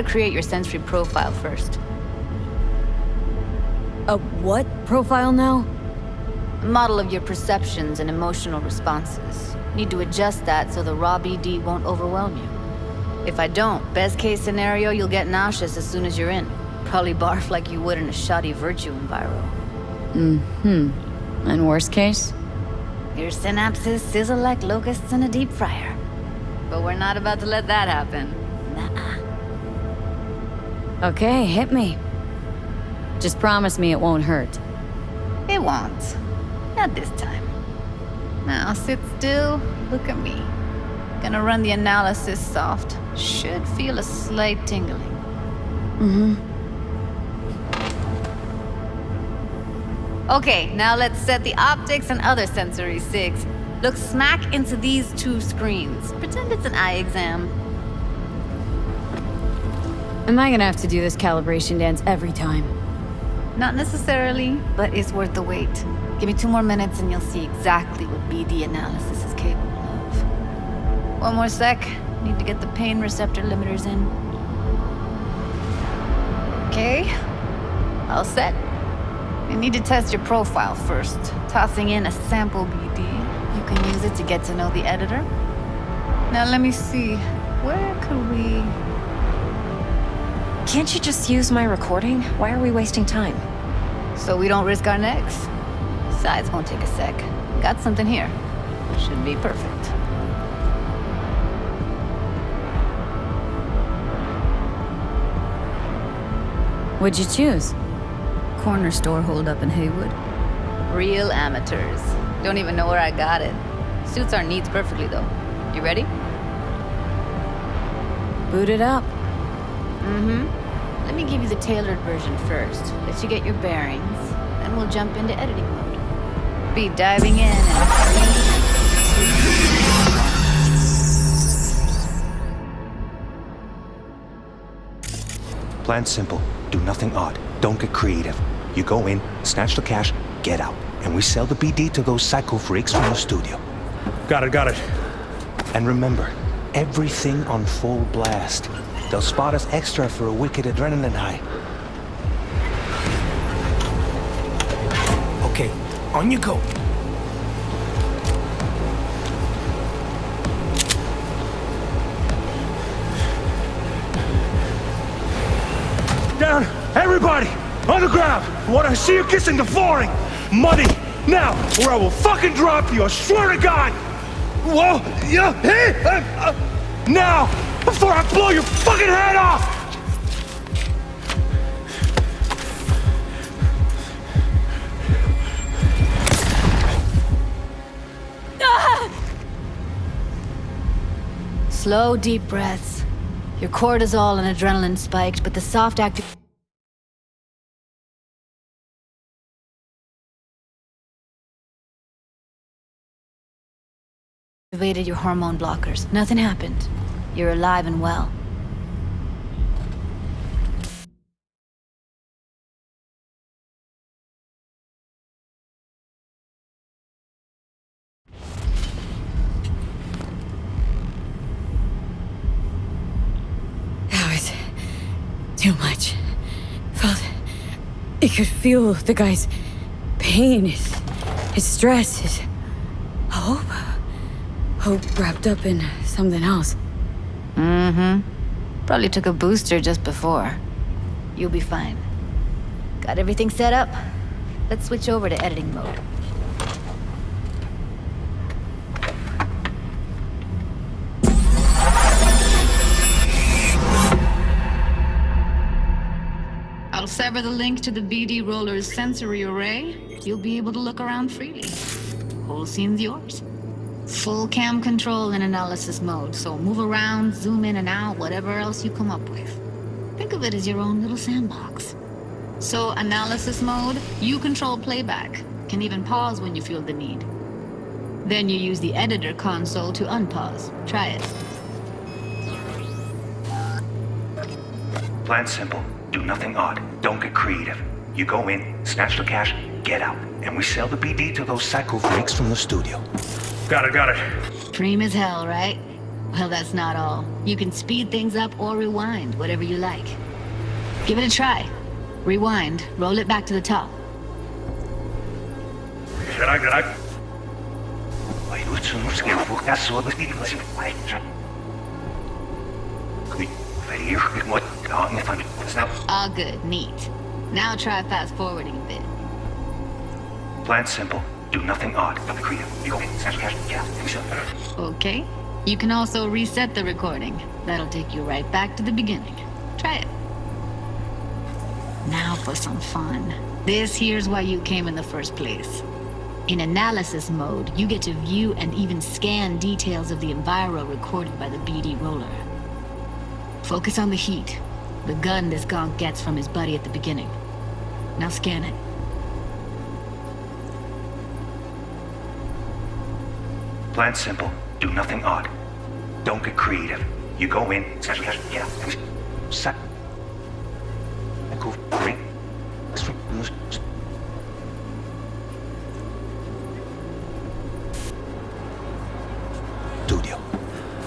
Gotta create your sensory profile first. A what profile now? A model of your perceptions and emotional responses. Need to adjust that so the raw BD won't overwhelm you. If I don't, best case scenario, you'll get nauseous as soon as you're in. Probably barf like you would in a shoddy virtue enviro. And worst case? Your synapses sizzle like locusts in a deep fryer. But we're not about to let that happen. Nuh-uh. Okay, hit me. Just promise me it won't hurt. It won't. Not this time. Now sit still, look at me. Gonna run the analysis soft. Should feel a slight tingling. Okay, now let's set the optics and other sensory sigs. Look smack into these two screens. Pretend it's an eye exam. Am I gonna have to do this calibration dance every time? Not necessarily, but it's worth the wait. Give me 2 more minutes and you'll see exactly what BD analysis is capable of. 1 more sec. Need to get the pain receptor limiters in. Okay. All set. You need to test your profile first. Tossing in a sample BD. You can use it to get to know the editor. Now let me see. Where could we... Can't you just use my recording? Why are we wasting time? So we don't risk our necks? Besides, won't take a sec. Got something here. Should be perfect. What'd you choose? Corner store holdup in Haywood. Real amateurs. Don't even know where I got it. Suits our needs perfectly, though. You ready? Boot it up. Let me give you the tailored version first. Let you get your bearings. Then we'll jump into editing mode. Be diving in and... Plan simple. Do nothing odd. Don't get creative. You go in, snatch the cash, get out. And we sell the BD to those psycho freaks from the studio. Got it. And remember, everything on full blast. They'll spot us extra for a wicked adrenaline high. Okay, on you go. Down, everybody, on the ground. I want to see you kissing the flooring. Muddy, now, or I will fucking drop you, I swear to God. Whoa, yeah, hey, now, before I blow your fucking head off. Slow, deep breaths. Your cortisol and adrenaline spiked, but the soft activated your hormone blockers. Nothing happened. You're alive and well. That was too much. You could feel the guy's pain, his stress, his hope. Hope wrapped up in something else. Probably took a booster just before. You'll be fine. Got everything set up? Let's switch over to editing mode. I'll sever the link to the BD Roller's sensory array. You'll be able to look around freely. Whole scene's yours. Full cam control in analysis mode, so move around, zoom in and out, whatever else you come up with. Think of it as your own little sandbox. So analysis mode, you control playback. Can even pause when you feel the need. Then you use the editor console to unpause. Try it. Plan simple. Do nothing odd. Don't get creative. You go in, snatch the cash, get out. And we sell the BD to those psycho freaks from the studio. Got it. Dream as hell, right? Well, that's not all. You can speed things up or rewind, whatever you like. Give it a try. Rewind, roll it back to the top. All good, neat. Now try fast forwarding a bit. Plan simple. Do nothing odd. Okay. You can also reset the recording. That'll take you right back to the beginning. Try it. Now for some fun. This here's why you came in the first place. In analysis mode, you get to view and even scan details of the enviro recorded by the BD roller. Focus on the heat, the gun this gonk gets from his buddy at the beginning. Now scan it. Plan simple. Do nothing odd. Don't get creative. You go in. Studio.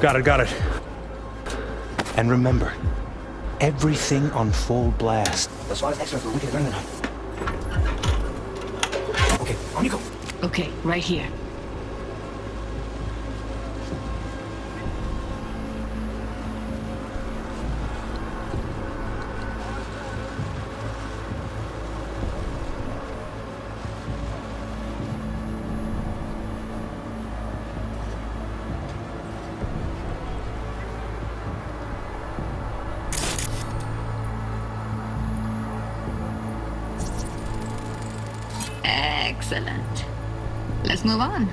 Got it. And remember, everything on full blast. Okay, on you go. Okay, right here. Excellent. Let's move on.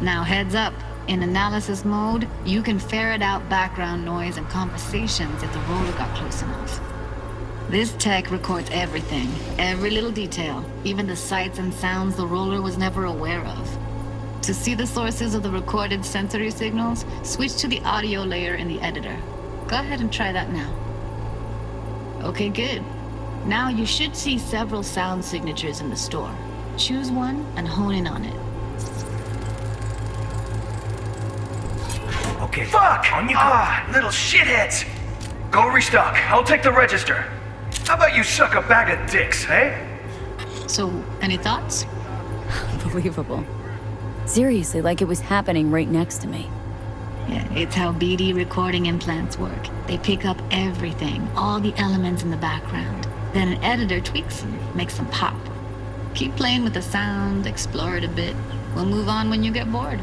Now heads up. In analysis mode, you can ferret out background noise and conversations if the roller got close enough. This tech records everything, every little detail, even the sights and sounds the roller was never aware of. To see the sources of the recorded sensory signals, switch to the audio layer in the editor. Go ahead and try that now. Okay, good. Now you should see several sound signatures in the store. Choose one and hone in on it. Okay. Fuck! On you go. Little shitheads! Go restock. I'll take the register. How about you suck a bag of dicks, eh? So, any thoughts? Unbelievable. Seriously, like it was happening right next to me. Yeah, it's how BD recording implants work. They pick up everything, all the elements in the background. Then an editor tweaks them, makes them pop. Keep playing with the sound, explore it a bit. We'll move on when you get bored.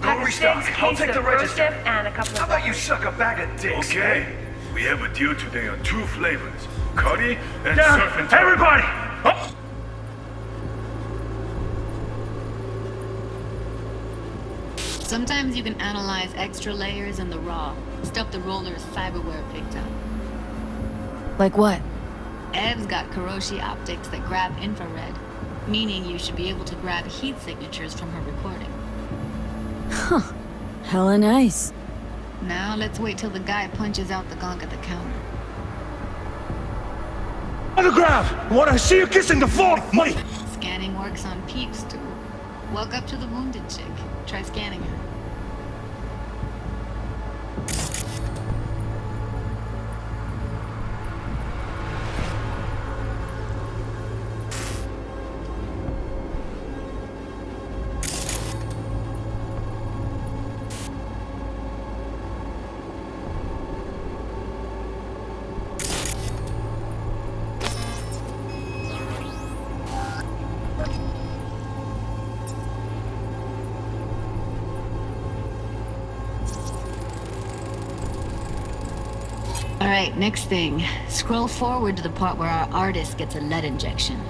Go restock. I'll take the register. And a couple How about you suck a bag of dicks? Okay. We have a deal today on 2 flavors. Cuddy and surf and turf. Everybody! Up! Sometimes you can analyze extra layers in the raw, stuff the roller's cyberware picked up. Like what? Ev's got Kiroshi optics that grab infrared, meaning you should be able to grab heat signatures from her recording. Huh. Hella nice. Now let's wait till the guy punches out the gonk at the counter. On the ground! I want to see you kissing the floor! Money! Scanning works on peeps too. Walk up to the wounded chick. Try scanning her. Alright, next thing. Scroll forward to the part where our artist gets a lead injection.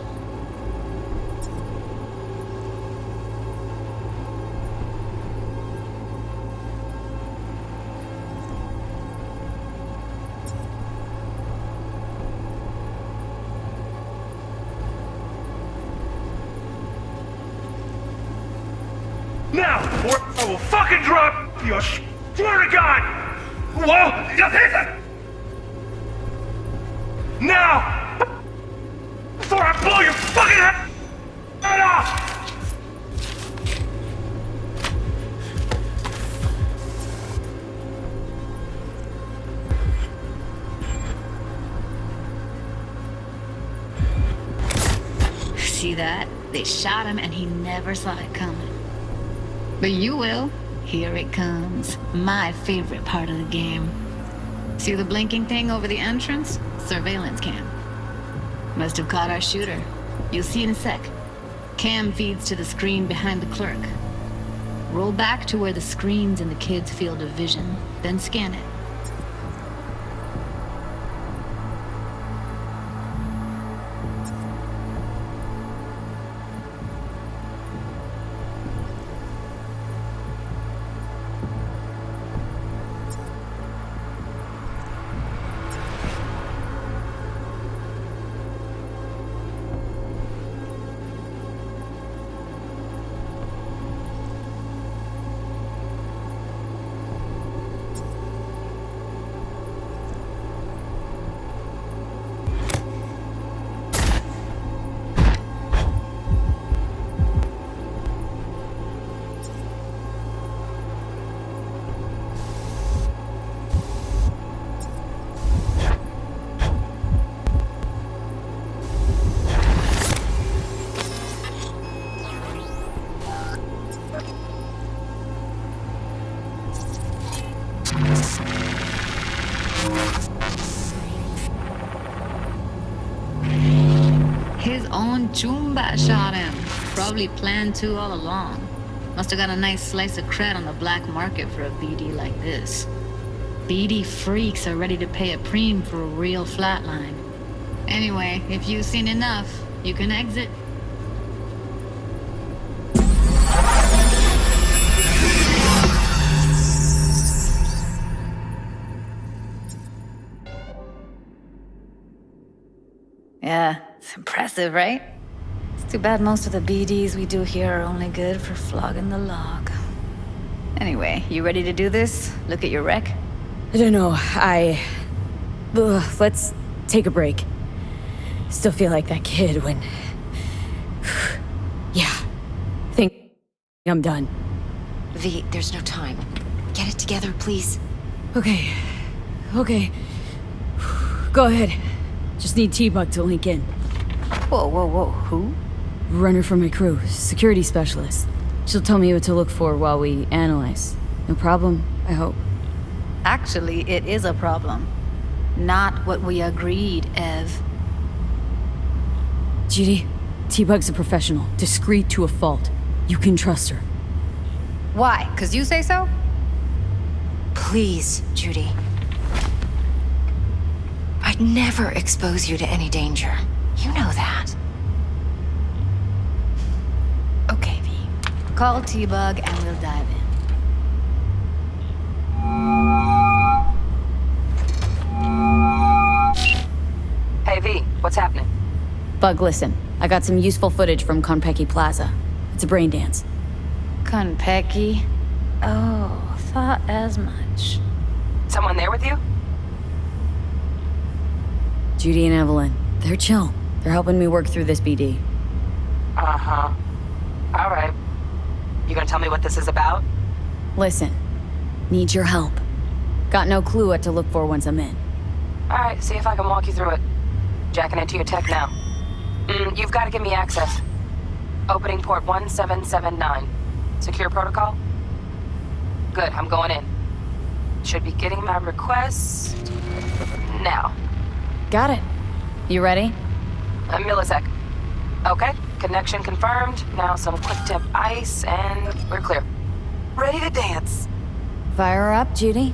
Now, or I will fucking drop you! Swear to God! Whoa! Now! Before I blow your fucking head off! See that? They shot him and he never saw it coming. But you will. Here it comes. My favorite part of the game. See the blinking thing over the entrance? Surveillance cam. Must have caught our shooter. You'll see in a sec. Cam feeds to the screen behind the clerk. Roll back to where the screen's in the kid's field of vision, then scan it. His own Chumba shot him. Probably planned to all along. Must have got a nice slice of cred on the black market for a BD like this. BD freaks are ready to pay a preem for a real flatline. Anyway, if you've seen enough, you can exit. Yeah, it's impressive, right? It's too bad most of the BDs we do here are only good for flogging the log. Anyway, you ready to do this? Look at your wreck? I don't know, let's take a break. Still feel like that kid when... Yeah, think I'm done. V, there's no time. Get it together, please. Okay. Go ahead. Just need T-Bug to link in. Whoa, who? Runner from my crew, security specialist. She'll tell me what to look for while we analyze. No problem, I hope. Actually, it is a problem. Not what we agreed, Ev. Judy, T-Bug's a professional, discreet to a fault. You can trust her. Why? 'Cause you say so? Please, Judy. I'd never expose you to any danger. You know that. Okay, V. Call T-Bug and we'll dive in. Hey V, what's happening? Bug, listen. I got some useful footage from Konpeki Plaza. It's a brain dance. Konpeki? Oh, thought as much. Someone there with you? Judy and Evelyn. They're chill. They're helping me work through this BD. Uh-huh. All right. You gonna tell me what this is about? Listen. Need your help. Got no clue what to look for once I'm in. All right, see if I can walk you through it. Jacking into your tech now. You've got to give me access. Opening port 1779. Secure protocol? Good, I'm going in. Should be getting my request now. Got it. You ready? A millisec. Okay, connection confirmed. Now some quick tip ice and we're clear. Ready to dance. Fire her up, Judy.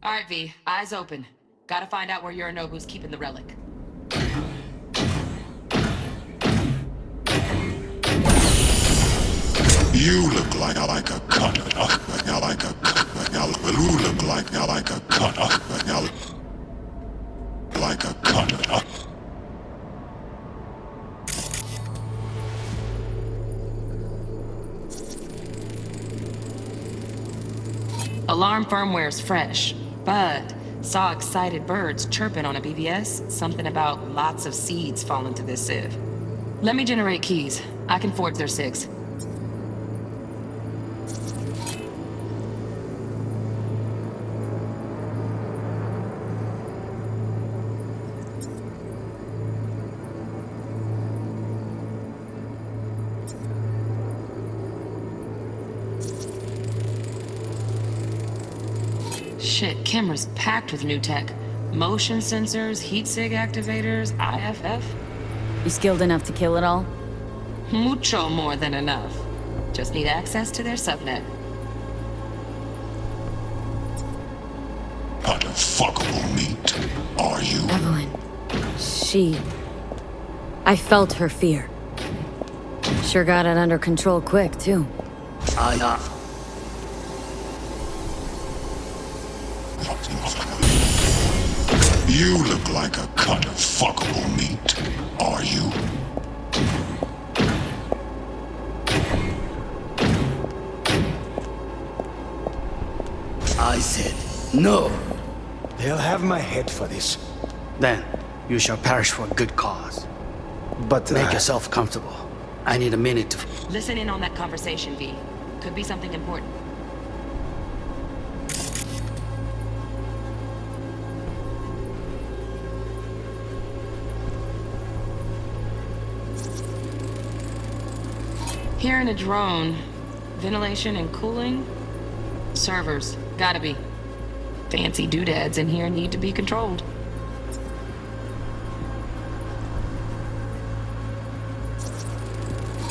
All right, V. Eyes open. Gotta find out where Yorinobu's keeping the relic. You look like a cunt. You look like a cunt. Like a cunt. Alarm firmware's fresh, but saw excited birds chirping on a BBS, something about lots of seeds falling to this sieve. Let me generate keys. I can forge their SIGs. Shit, camera's packed with new tech. Motion sensors, heat sig activators, IFF. You skilled enough to kill it all? Mucho more than enough. Just need access to their subnet. Unfuckable meat, are you? Evelyn. I felt her fear. Sure got it under control quick, too. You look like a cut of fuckable meat, are you? I said no. They'll have my head for this. Then you shall perish for a good cause. But Make yourself comfortable. I need a minute to... Listen in on that conversation, V. Could be something important. Here in a drone, ventilation and cooling? Servers, gotta be. Fancy doodads in here need to be controlled.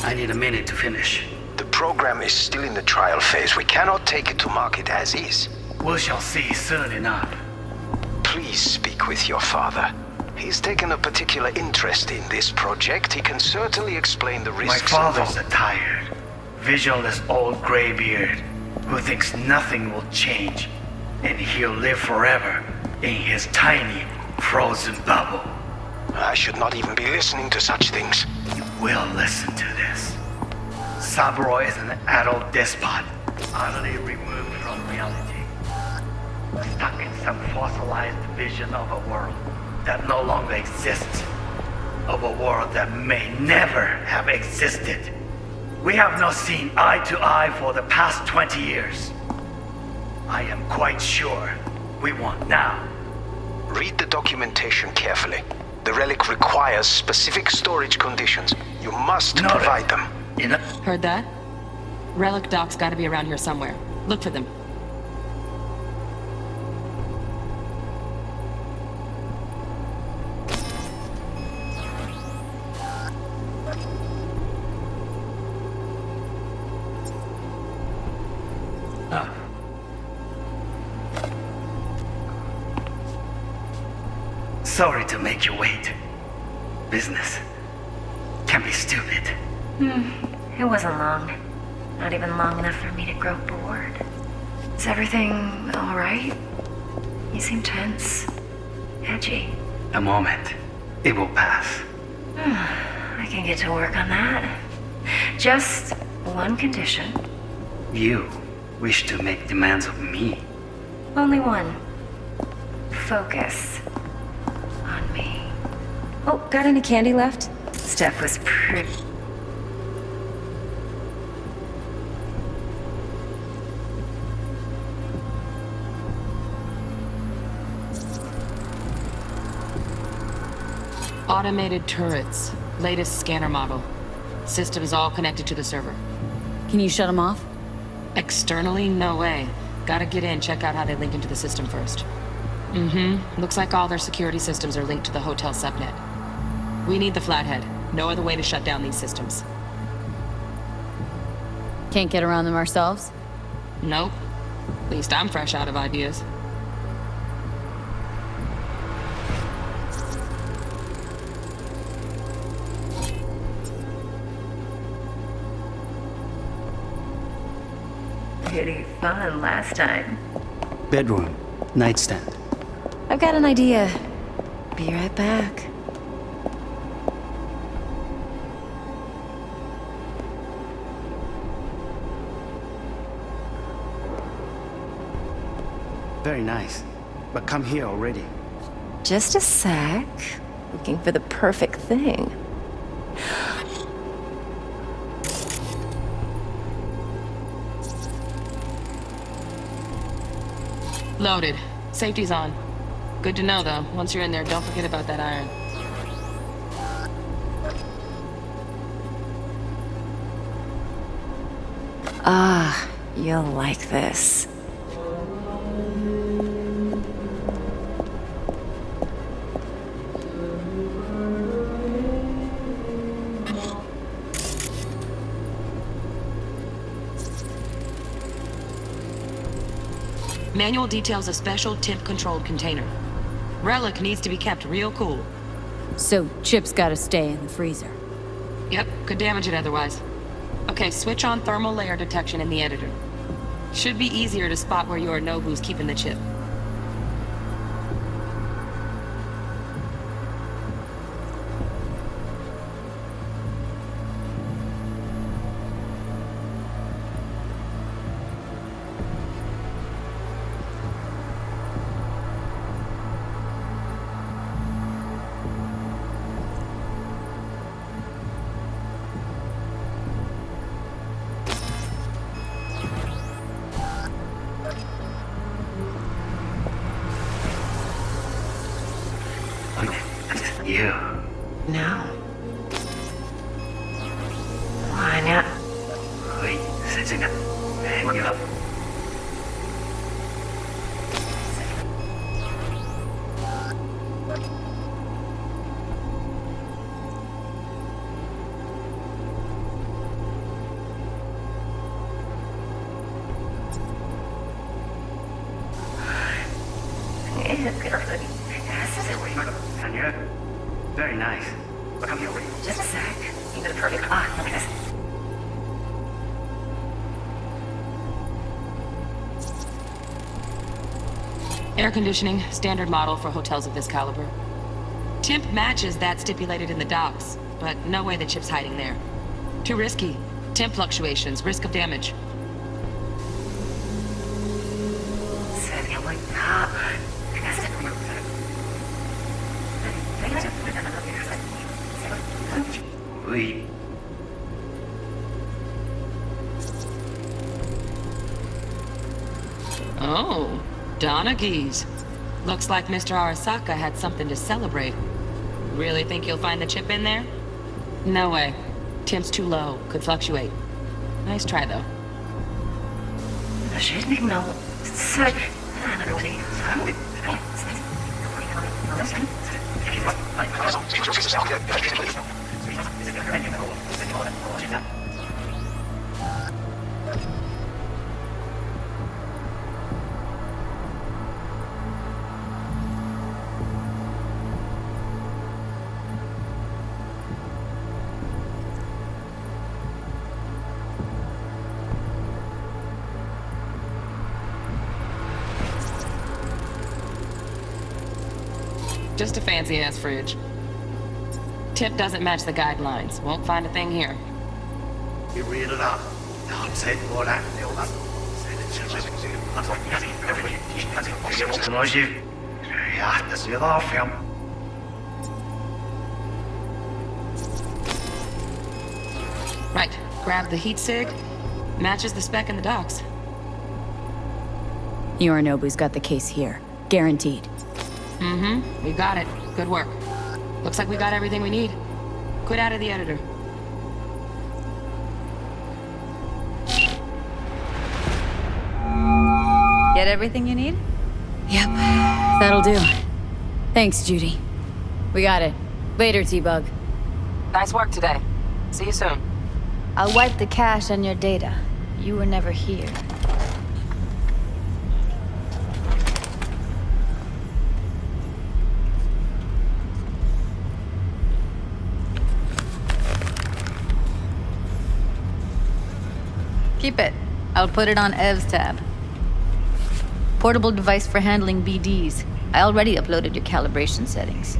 I need a minute to finish. The program is still in the trial phase. We cannot take it to market as is. We shall see soon enough. Please speak with your father. He's taken a particular interest in this project. He can certainly explain the My risks father's involved. a tired, visionless old graybeard who thinks nothing will change, and he'll live forever in his tiny, frozen bubble. I should not even be listening to such things. You will listen to this. Saburo is an adult despot, utterly removed from reality. Stuck in some fossilized vision of a world that no longer exists. Of a world that may never have existed. We have not seen eye to eye for the past 20 years. I am quite sure we want now. Read the documentation carefully. The relic requires specific storage conditions. You must Noted. provide them. Heard that? Relic docs gotta be around here somewhere. Look for them. Sorry to make you wait. Business can be stupid. It wasn't long. Not even long enough for me to grow bored. Is everything alright? You seem tense. Edgy. A moment. It will pass. I can get to work on that. Just one condition. You wish to make demands of me. Only one. Focus on me. Oh, got any candy left? Steph was pretty. Automated turrets. Latest scanner model. System's all connected to the server. Can you shut them off? Externally, no way. Gotta get in, check out how they link into the system first. Looks like all their security systems are linked to the hotel subnet. We need the flathead. No other way to shut down these systems. Can't get around them ourselves? Nope. At least I'm fresh out of ideas. Pretty fun last time. Bedroom, nightstand. I've got an idea. Be right back. Very nice. But come here already. Just a sec. Looking for the perfect thing. Loaded. Safety's on. Good to know, though. Once you're in there, don't forget about that iron. Ah, you'll like this. Manual details a special temp-controlled container. Relic needs to be kept real cool. So, Chip's gotta stay in the freezer. Yep, could damage it otherwise. Okay, switch on thermal layer detection in the editor. Should be easier to spot where Yorinobu's keeping the chip. You. No. Why? Wait, sitting up. Hang you up. Can you? Very nice. But come here already. Just a sec. You did a perfect. Ah, look at this. Air conditioning, standard model for hotels of this caliber. Temp matches that stipulated in the docs, but no way the chip's hiding there. Too risky. Temp fluctuations, risk of damage. Wait. Oh, Donaghys. Looks like Mr. Arasaka had something to celebrate. Really think you'll find the chip in there? No way. Temp's too low. Could fluctuate. Nice try, though. Just a fancy-ass fridge. Tip doesn't match the guidelines. Won't find a thing here. You read it up. I'm saying all that. Ja, das ist wieder aufhören. Right. Grab the heat sig. Matches the spec in the docs. Yorinobu's got the case here. Guaranteed. Mm-hmm. We got it. Good work. Looks like we got everything we need. Quit out of the editor. Get everything you need? Yep. That'll do. Thanks, Judy. We got it. Later, T-Bug. Nice work today. See you soon. I'll wipe the cache on your data. You were never here. Keep it. I'll put it on Ev's tab. Portable device for handling BDs. I already uploaded your calibration settings.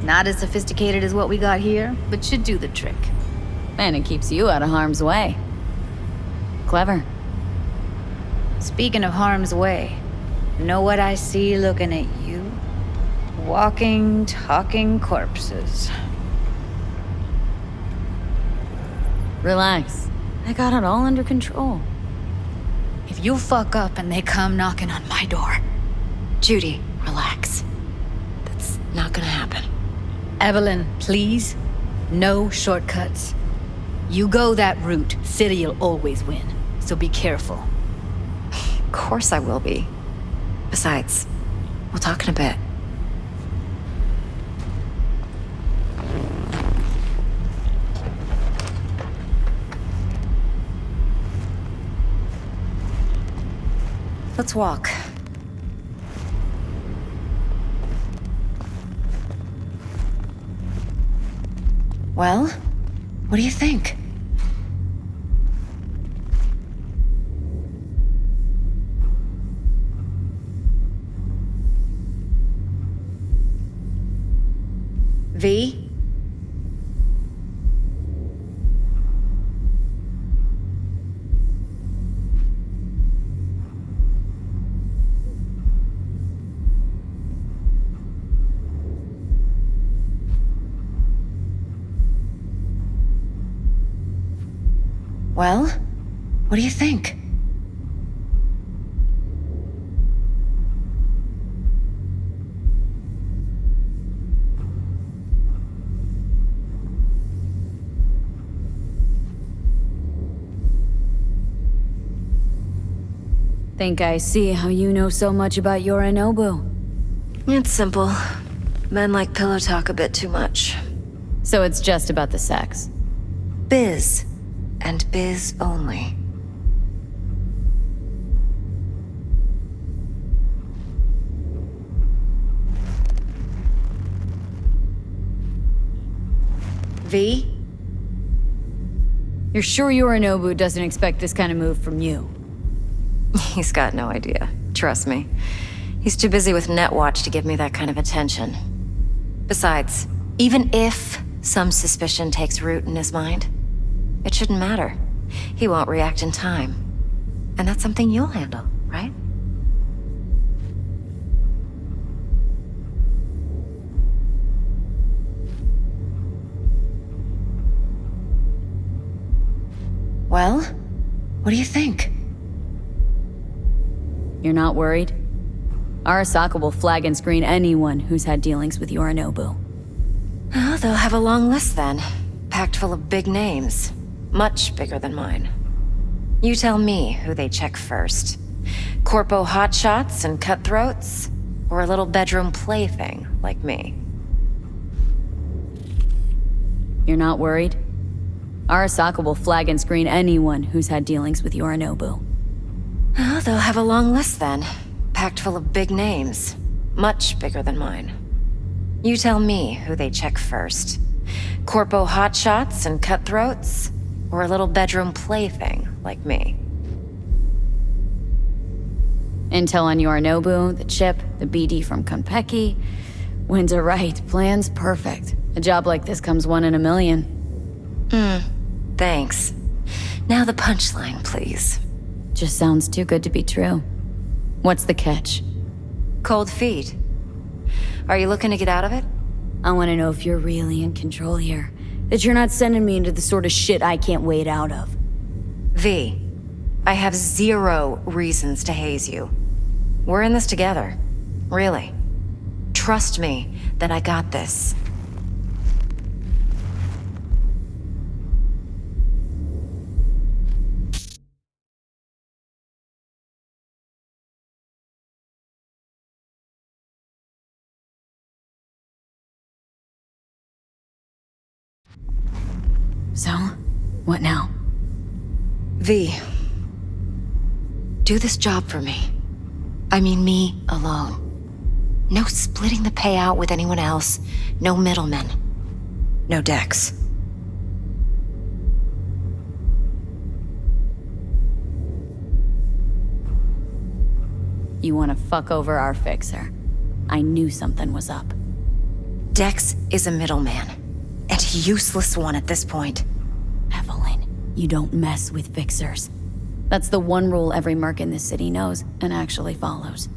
Not as sophisticated as what we got here, but should do the trick. And it keeps you out of harm's way. Clever. Speaking of harm's way, Know what I see looking at you? Walking, talking corpses. Relax. I got it all under control. If you fuck up and they come knocking on my door. Judy, relax. That's not gonna happen. Evelyn, please. No shortcuts. You go that route, City'll always win. So be careful. Of course I will be. Besides, we'll talk in a bit. Let's walk. Well, what do you think? V? Well, what do you think? Think I see how you know so much about Yorinobu. It's simple. Men like pillow talk a bit too much. So it's just about the sex. Biz. And biz only. V? You're sure Yorinobu doesn't expect this kind of move from you? He's got no idea. Trust me. He's too busy with Netwatch to give me that kind of attention. Besides, even if some suspicion takes root in his mind, it shouldn't matter. He won't react in time. And that's something you'll handle, right? Well, what do you think? You're not worried? Arasaka will flag and screen anyone who's had dealings with Yorinobu. Oh, they'll have a long list then. Packed full of big names. Much bigger than mine. You tell me who they check first. Corpo hotshots and cutthroats? Or a little bedroom plaything like me? You're not worried? Arasaka will flag and screen anyone who's had dealings with Yorinobu. Oh, they'll have a long list then. Packed full of big names. Much bigger than mine. You tell me who they check first. Corpo hotshots and cutthroats? Or a little bedroom plaything like me? Intel on Yorinobu, the chip, the BD from Konpeki. Winds are right, plan's perfect. A job like this comes 1 in a million. Thanks. Now the punchline, please. Just sounds too good to be true. What's the catch? Cold feet. Are you looking to get out of it? I want to know if you're really in control here. That you're not sending me into the sort of shit I can't wade out of. V, I have 0 reasons to haze you. We're in this together. Really. Trust me that I got this. So, what now? V, do this job for me. I mean me alone. No splitting the payout with anyone else. No middlemen. No Dex. You want to fuck over our fixer. I knew something was up. Dex is a middleman. And a useless one at this point. Evelyn, you don't mess with fixers. That's the one rule every merc in this city knows and actually follows.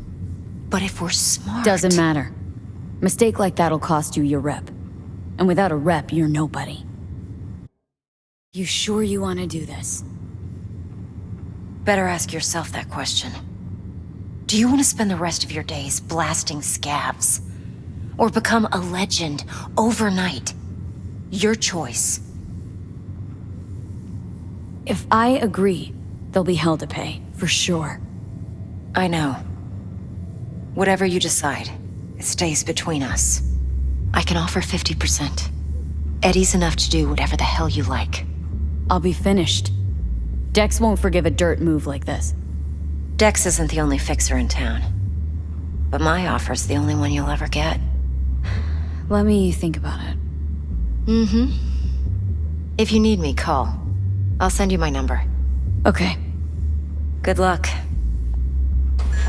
But if we're smart... Doesn't matter. Mistake like that'll cost you your rep. And without a rep, you're nobody. You sure you want to do this? Better ask yourself that question. Do you want to spend the rest of your days blasting scabs? Or become a legend overnight? Your choice. If I agree, there'll be hell to pay, for sure. I know. Whatever you decide, it stays between us. I can offer 50%. Eddie's enough to do whatever the hell you like. I'll be finished. Dex won't forgive a dirt move like this. Dex isn't the only fixer in town. But my offer's the only one you'll ever get. Let me think about it. Mm-hmm. If you need me, call. I'll send you my number. Okay. Good luck.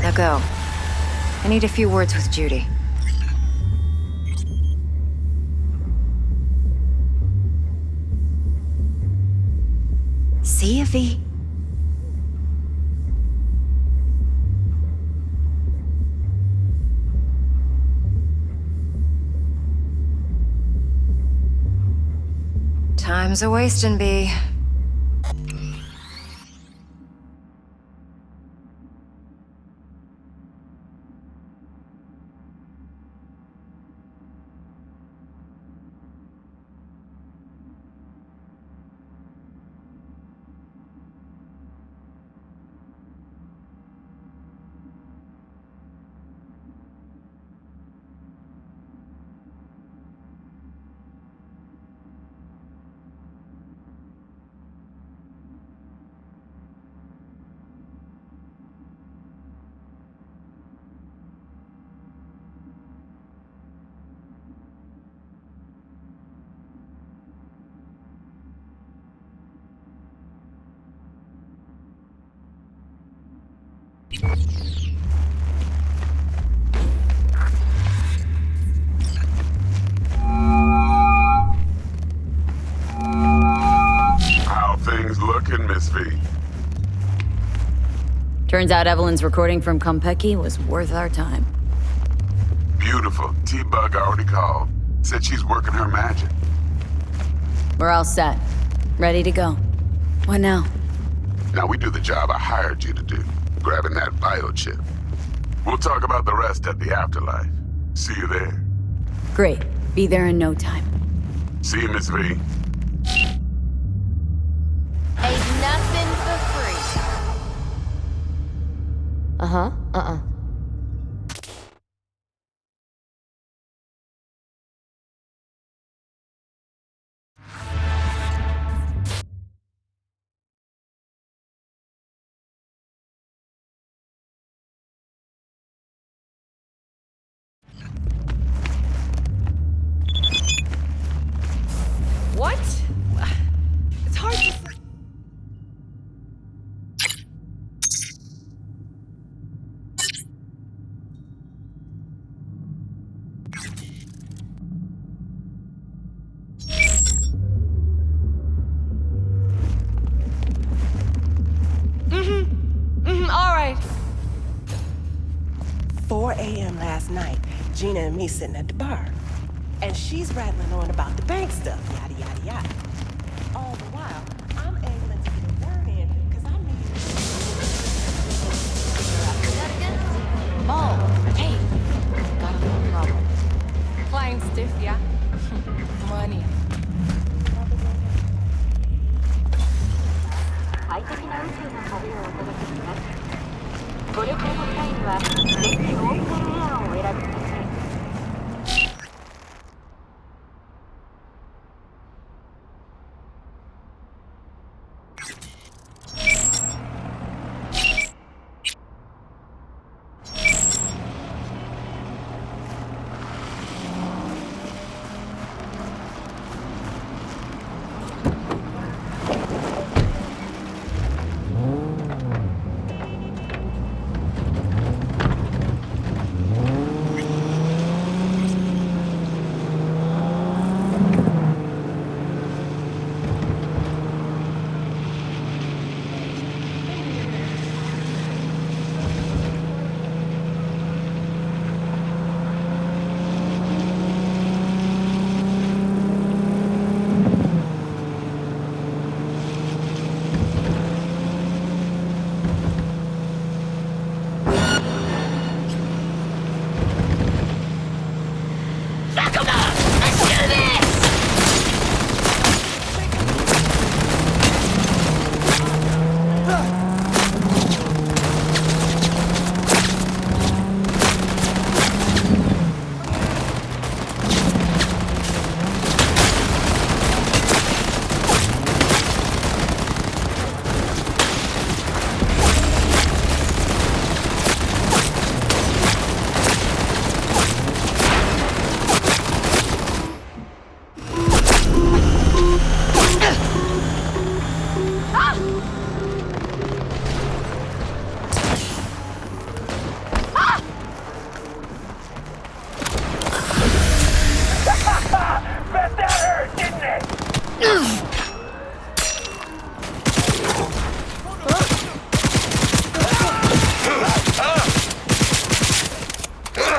Now go. I need a few words with Judy. See you, V. Time's a-wasting, B. How things looking, Miss V? Turns out Evelyn's recording from Konpeki was worth our time. Beautiful. T-Bug already called. Said she's working her magic. We're all set. Ready to go. What now? Now we do the job I hired you to do, grabbing that biochip. We'll talk about the rest at the afterlife. See you there. Great. Be there in no time. See you, Miss V. Ain't nothing for free. Uh-huh. What? It's hard to... all right. 4 a.m. last night, Gina and me sitting at the bar. And she's rattling on about the bank stuff, yada, yada, yada. All the while, I'm angling to get a word in, because I need Oh, hey. Got a little problem. Client stiff, yeah? Money. 快適な宇宙の旅をお届けします。ご旅行の際には、ぜひオープンエアをお選びください。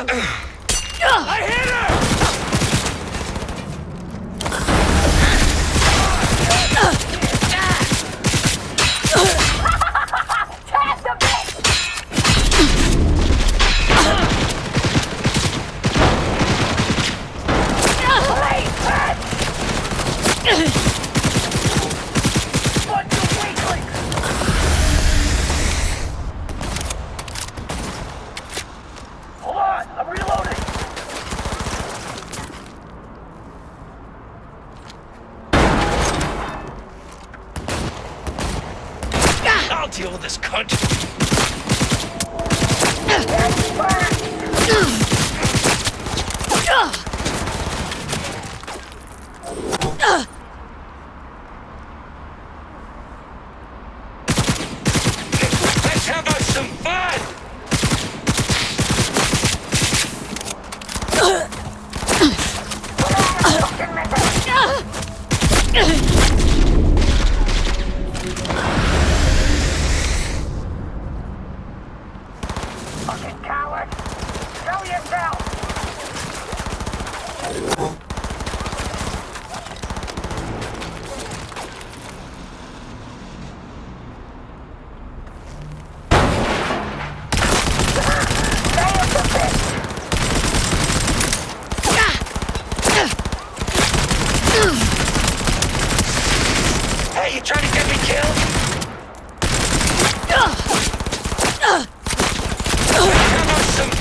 I hit her! Hold on, I'm reloading. I'll deal with this cunt. Let's have us some fun! Fucking coward! Show yourself! Hey, you trying to get me killed? Have us some...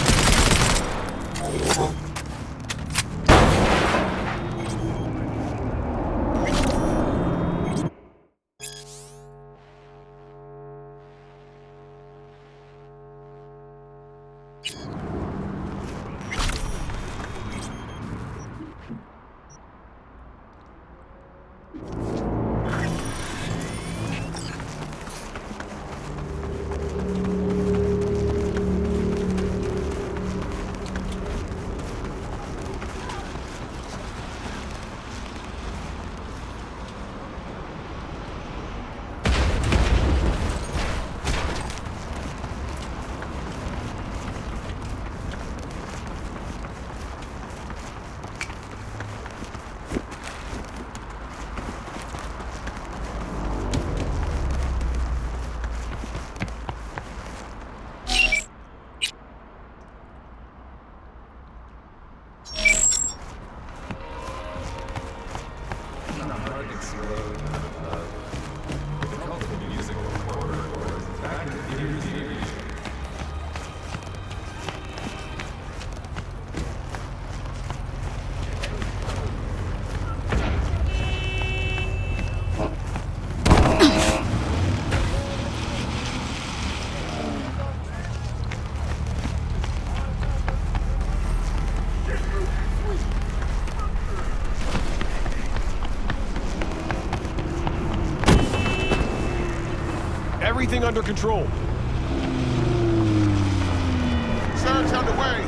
Everything under control. Surge underway.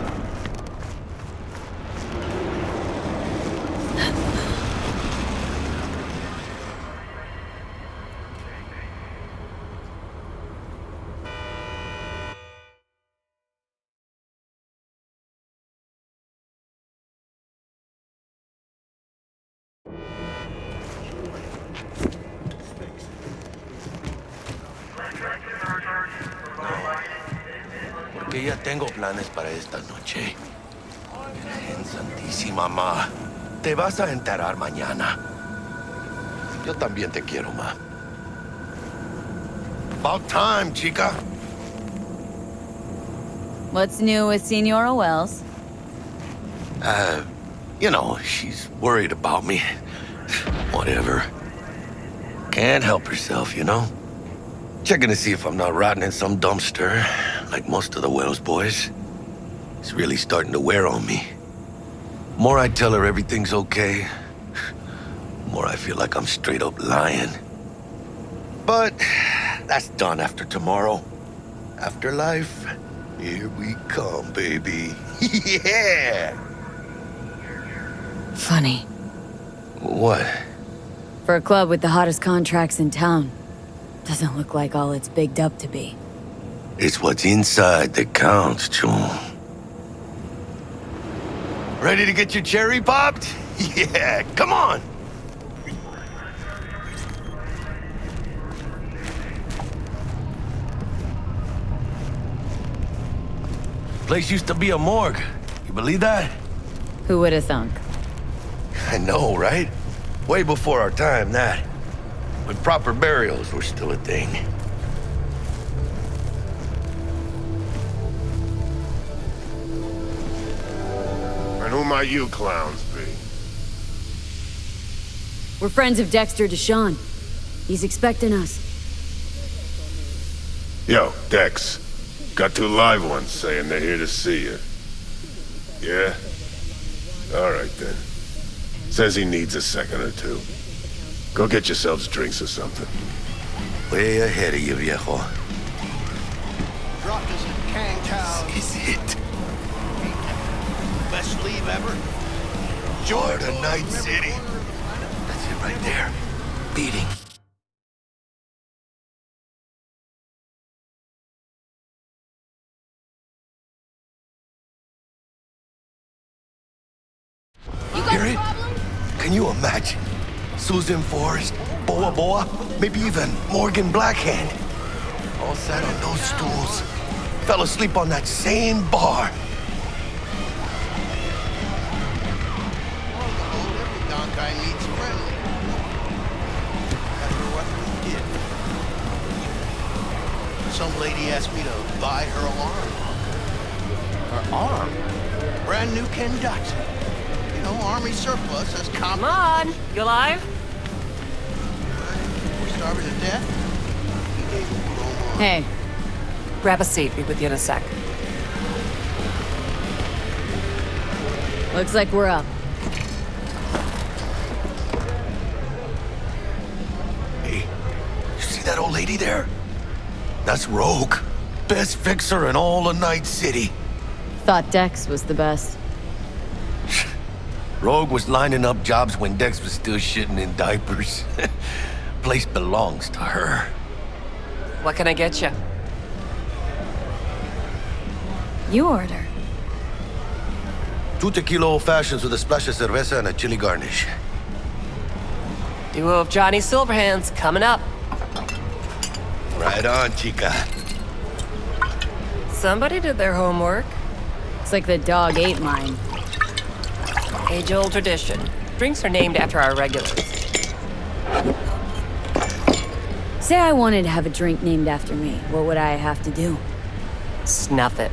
Porque ya tengo planes para esta noche. Virgen Santísima, ma. Te vas a enterar mañana. Yo también te quiero, ma. About time, chica. What's new with Senora Wells? You know, she's worried about me. Whatever. Can't help herself, you know? Checking to see if I'm not rotting in some dumpster, like most of the Wells boys. It's really starting to wear on me. More I tell her everything's okay, more I feel like I'm straight up lying. But that's done after tomorrow. Afterlife, here we come, baby. Yeah! Funny. What? For a club with the hottest contracts in town, doesn't look like all it's bigged up to be. It's what's inside that counts, June. Ready to get your cherry popped? Yeah, come on! Place used to be a morgue. You believe that? Who would have thunk? I know, right? Way before our time, that. When proper burials were still a thing. And who might you clowns be? We're friends of Dexter Deshawn. He's expecting us. Yo, Dex. Got 2 live ones saying they're here to see you. Yeah? Alright then. Says he needs a second or 2. Go get yourselves drinks or something. Way ahead of you, viejo. Dropped us at Kang Tao. This is it. Best leave ever. Jordan Night City. That's it right there. Beating. Hear it? Can you imagine? Susan Forrest, Boa Boa, maybe even Morgan Blackhand. All sat on those stools. Fell asleep on that same bar. Every Don guy needs a friendly. After what we did. Some lady asked me to buy her arm. Her arm? Brand new Ken Dotson. You know, Army surplus as Come on, you alive? We're starving to death. He gave him promo. Hey. Grab a seat. Be with you in a sec. Looks like we're up. Hey, you see that old lady there? That's Rogue. Best fixer in all of Night City. Thought Dex was the best. Rogue was lining up jobs when Dex was still shitting in diapers. Place belongs to her. What can I get you? You order. 2 tequila old fashions with a splash of cerveza and a chili garnish. Duo of Johnny Silverhands coming up. Right on, chica. Somebody did their homework. It's like the dog ate mine. Age-old tradition. Drinks are named after our regulars. Say I wanted to have a drink named after me. What would I have to do? Snuff it.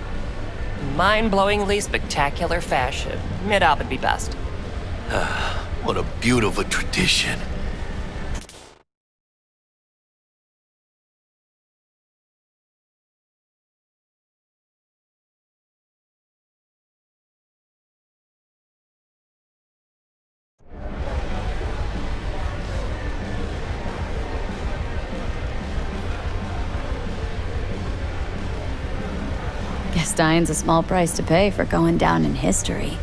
Mind-blowingly spectacular fashion. Mid-op would be best. What a beautiful tradition. Guess dying's a small price to pay for going down in history.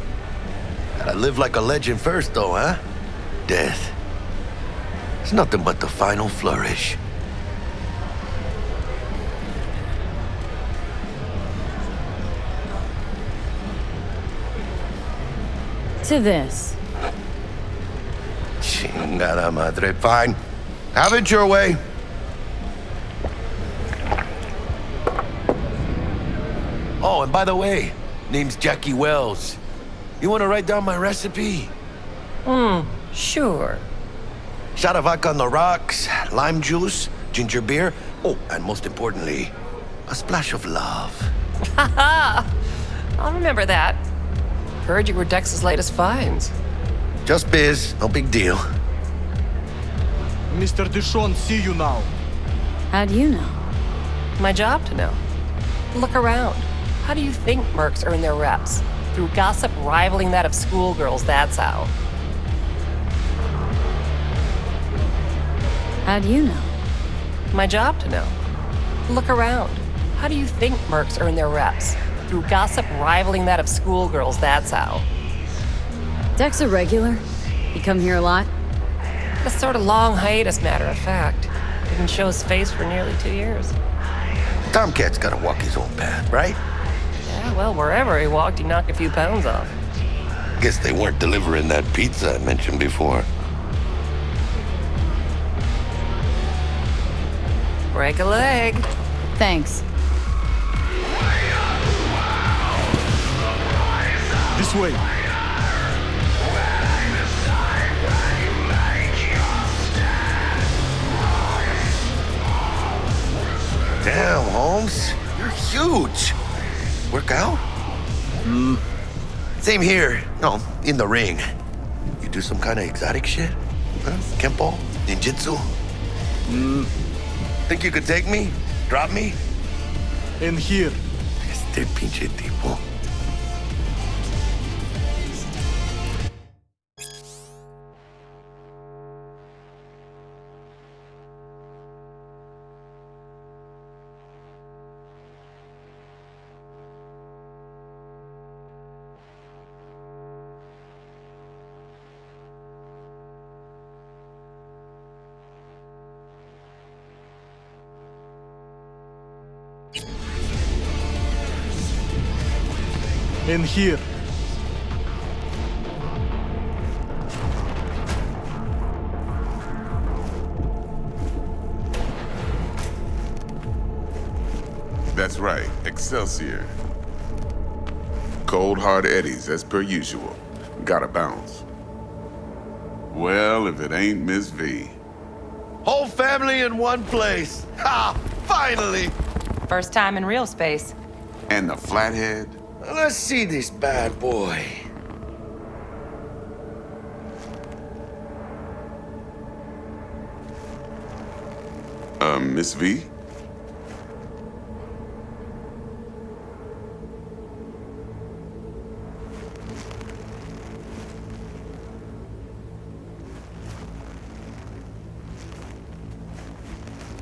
Gotta live like a legend first, though, huh? Death. It's nothing but the final flourish. To this. Chingada madre. Fine. Have it your way. Oh, and by the way, name's Jackie Wells. You want to write down my recipe? Sure. Shot of vodka on the rocks, lime juice, ginger beer. Oh, and most importantly, a splash of love. Haha! I'll remember that. Heard you were Dex's latest finds. Just biz, no big deal. Mr. Deshawn, see you now. How'd you know? My job to know. Look around. How do you think mercs earn their reps? Through gossip rivaling that of schoolgirls, that's how. How'd you know? My job to know. Look around. How do you think mercs earn their reps? Through gossip rivaling that of schoolgirls, that's how. Dex a regular? He come here a lot? A sort of long hiatus, matter of fact. Didn't show his face for nearly 2 years. Tomcat's gotta walk his own path, right? Yeah, well, wherever he walked, he knocked a few pounds off. Guess they weren't delivering that pizza I mentioned before. Break a leg. Thanks. This way. Damn, Holmes. You're huge. Work out? Same here. No, in the ring. You do some kind of exotic shit? Huh? Kempo? Ninjutsu? Think you could take me? Drop me? In here. Este pinche tipo. In here. That's right, Excelsior. Cold hard eddies, as per usual. Gotta bounce. Well, if it ain't Miss V. Whole family in one place. Ha! Finally! First time in real space. And the flathead? Let's see this bad boy. Miss V?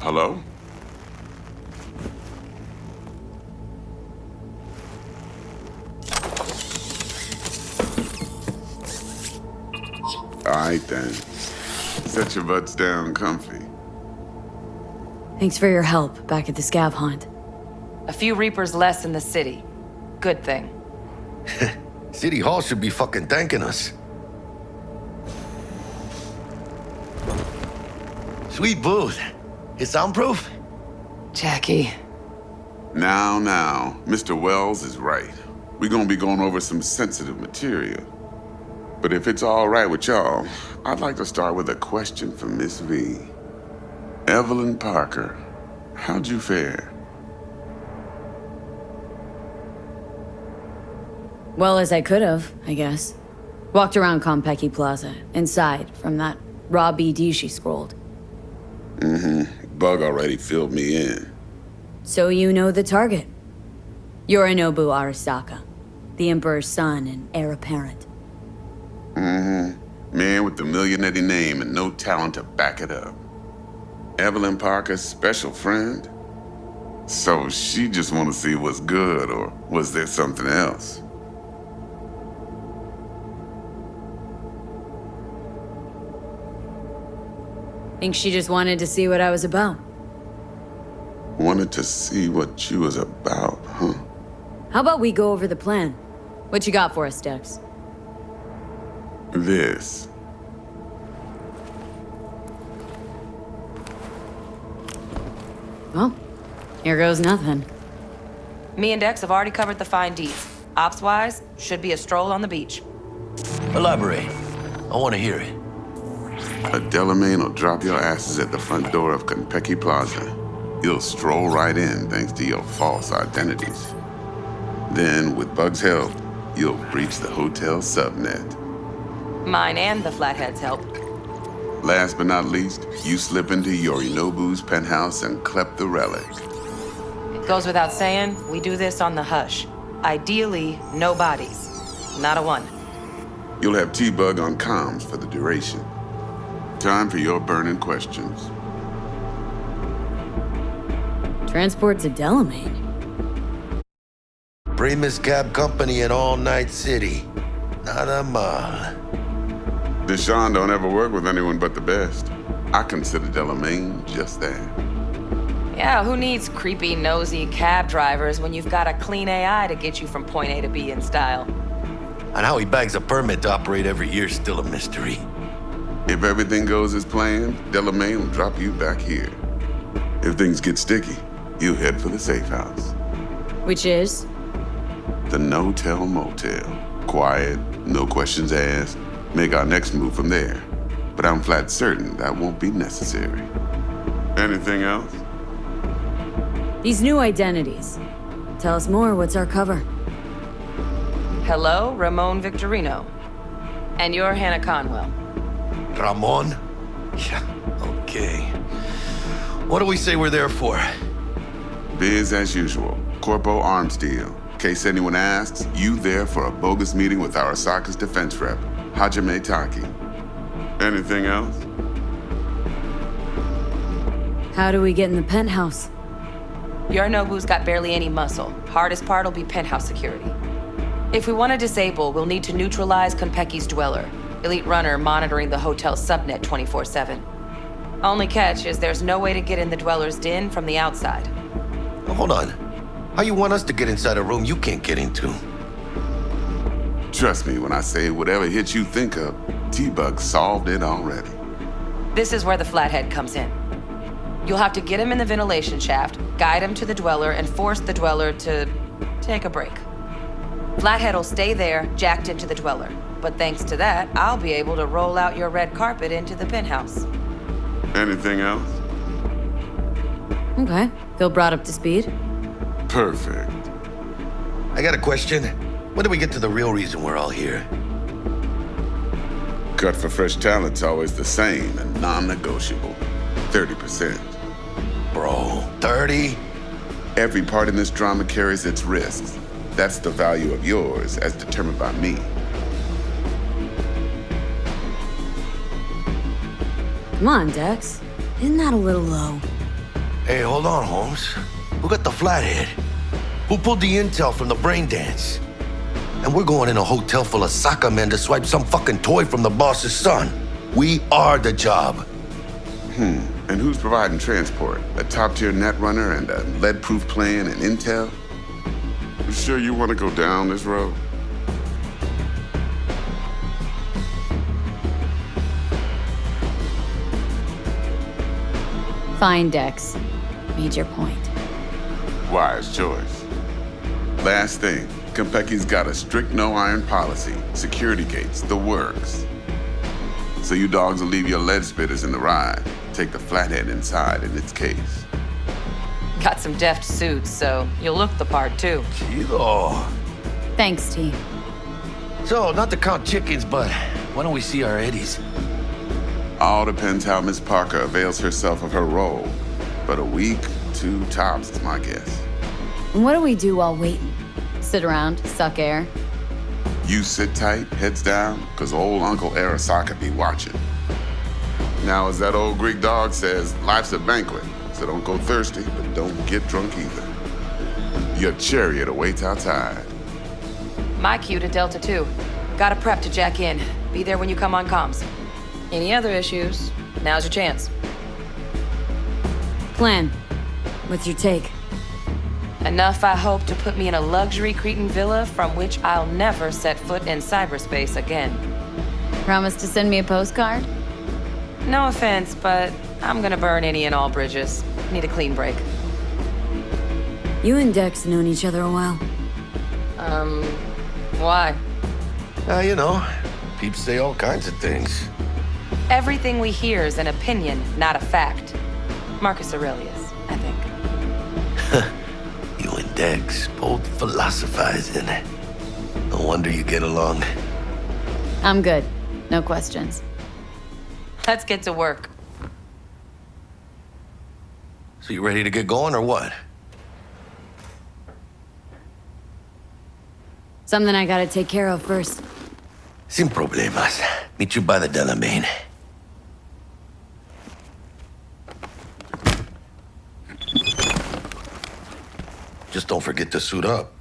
Hello? All right, then. Set your butts down comfy. Thanks for your help back at the scav hunt. A few Reapers less in the city. Good thing. City Hall should be fucking thanking us. Sweet booth. It's soundproof? Jackie. Now, Mr. Wells is right. We're gonna be going over some sensitive material. But if it's all right with y'all, I'd like to start with a question for Miss V. Evelyn Parker, how'd you fare? Well as I could have, I guess. Walked around Konpeki Plaza, inside, from that raw BD she scrolled. Bug already filled me in. So you know the target. Yorinobu Arasaka, the Emperor's son and heir apparent. Man with the millionaire name and no talent to back it up. Evelyn Parker's special friend? So she just want to see what's good, or was there something else? Think she just wanted to see what I was about. Wanted to see what you was about, huh? How about we go over the plan? What you got for us, Dex? This. Well, here goes nothing. Me and Dex have already covered the fine deeds. Ops-wise, should be a stroll on the beach. Elaborate. I want to hear it. A Delamain will drop your asses at the front door of Konpeki Plaza. You'll stroll right in thanks to your false identities. Then, with Bug's help, you'll breach the hotel subnet. Mine and the Flathead's help. Last but not least, you slip into Yorinobu's penthouse and clep the relic. It goes without saying, we do this on the hush. Ideally, no bodies. Not a one. You'll have T-Bug on comms for the duration. Time for your burning questions. Transport to Delamain. Primus Cab Company in All Night City. Nada mal. Deshaun don't ever work with anyone but the best. I consider Delamain just that. Yeah, who needs creepy, nosy cab drivers when you've got a clean AI to get you from point A to B in style? And how he bags a permit to operate every year is still a mystery. If everything goes as planned, Delamain will drop you back here. If things get sticky, you head for the safe house. Which is? The no-tell motel. Quiet, no questions asked. Make our next move from there. But I'm flat certain that won't be necessary. Anything else? These new identities. Tell us more, what's our cover? Hello, Ramon Victorino. And you're Hannah Conwell. Ramon? Yeah, okay. What do we say we're there for? Biz as usual. Corpo arms deal. In case anyone asks, you there for a bogus meeting with Arasaka's defense rep, Hajime Taki. Anything else? How do we get in the penthouse? Yorinobu's got barely any muscle. Hardest part'll be penthouse security. If we want to disable, we'll need to neutralize Konpeki's dweller, elite runner monitoring the hotel subnet 24/7. Only catch is there's no way to get in the dweller's den from the outside. Hold on. How you want us to get inside a room you can't get into? Trust me when I say whatever hit you think of, T-Bug solved it already. This is where the flathead comes in. You'll have to get him in the ventilation shaft, guide him to the dweller, and force the dweller to take a break. Flathead'll stay there, jacked into the dweller. But thanks to that, I'll be able to roll out your red carpet into the penthouse. Anything else? Okay. Feel brought up to speed? Perfect. I got a question. When do we get to the real reason we're all here? Cut for fresh talent's always the same and non-negotiable. 30%. Bro, 30? Every part in this drama carries its risks. That's the value of yours, as determined by me. Come on, Dex. Isn't that a little low? Hey, hold on, Holmes. Who got the flathead? Who pulled the intel from the brain dance? And we're going in a hotel full of soccer men to swipe some fucking toy from the boss's son. We are the job. And who's providing transport? A top-tier netrunner and a lead-proof plan and intel? You sure you want to go down this road? Fine, Dex. Made your point. Wise choice. Last thing, Konpeki's got a strict no-iron policy. Security gates, the works. So you dogs will leave your lead spitters in the ride. Take the flathead inside in its case. Got some deft suits, so you'll look the part too. Chido. Thanks, team. So, not to count chickens, but why don't we see our Eddies? All depends how Miss Parker avails herself of her role. But a week, 2 tops is my guess. And what do we do while waiting? Sit around, suck air? You sit tight, heads down, because old Uncle Arasaka be watching. Now, as that old Greek dog says, life's a banquet, so don't go thirsty, but don't get drunk either. Your chariot awaits outside. My cue to Delta 2. Gotta prep to jack in. Be there when you come on comms. Any other issues, now's your chance. Plan. What's your take? Enough, I hope, to put me in a luxury Cretan villa from which I'll never set foot in cyberspace again. Promise to send me a postcard? No offense, but I'm gonna burn any and all bridges. Need a clean break. You and Dex known each other a while. Why? You know, peeps say all kinds of things. Everything we hear is an opinion, not a fact. Marcus Aurelius, I think. You and Dex both philosophizing. No wonder you get along. I'm good. No questions. Let's get to work. So you ready to get going or what? Something I gotta take care of first. Sin problemas. Meet you by the Delamain. Just don't forget to suit up.